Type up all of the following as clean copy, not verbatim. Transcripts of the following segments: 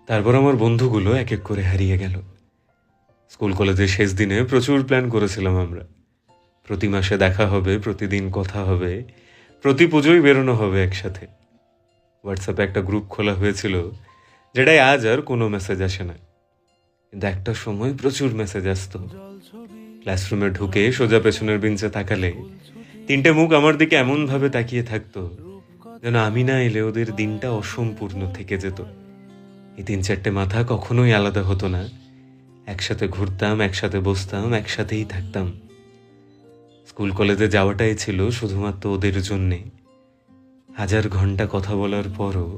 তারপর আমার বন্ধুগুলো এক এক করে হারিয়ে গেল। স্কুল কলেজের শেষ দিনে প্রচুর প্ল্যান করেছিলাম আমরা। প্রতি মাসে দেখা হবে, প্রতিদিন কথা হবে, প্রতি পুজোয় বেরোনো হবে একসাথে। হোয়াটসঅ্যাপে একটা গ্রুপ খোলা হয়েছিল, যেটাই আজ আর কোনো মেসেজ আসে না। কিন্তু একটা সময় প্রচুর মেসেজ আসতো। ক্লাসরুমে ঢুকে সোজা পেছনের বেঞ্চে তাকালে তিনটে মুখ আমার দিকে এমনভাবে তাকিয়ে থাকতো যেন আমি না এলে ওদের দিনটা অসম্পূর্ণ থেকে যেত। এই তিন চারটে মাথা কখনোই আলাদা হতো না। একসাথে ঘুরতাম, একসাথে বসতাম, একসাথেই থাকতাম। স্কুল কলেজে যাওয়াটাই ছিল শুধুমাত্র ওদের জন্যে। 1000 ঘন্টা কথা বলার পরও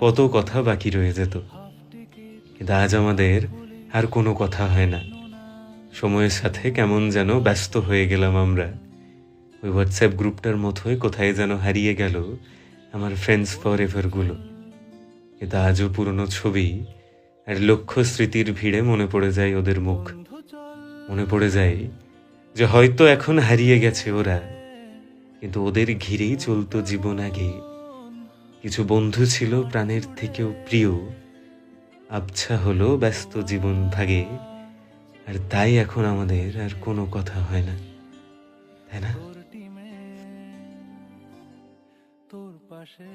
কত কথা বাকি রয়ে যেত। কিন্তু আজ আমাদের আর কোনো কথা হয় না। সময়ের সাথে কেমন যেন ব্যস্ত হয়ে গেলাম আমরা। ওই হোয়াটসঅ্যাপ গ্রুপটার মতোই কোথায় যেন হারিয়ে গেল আমার ফ্রেন্ডস ফর এভারগুলো। কিন্তু আজও পুরনো ছবি আর লক্ষ্য স্মৃতির ভিড়ে মনে পড়ে যায় ওদের মুখ। মনে পড়ে যায় যে হয়তো এখন হারিয়ে গেছে ওরা, কিন্তু ওদের ঘিরেই চলতো জীবন আগে। কিছু বন্ধু ছিল প্রাণের থেকেও প্রিয়, আবছা হলো ব্যস্ত জীবন ভাগে। আর তাই এখন আমাদের আর কোনো কথা হয় না, তাই না? তোর টিমে তোর পাশে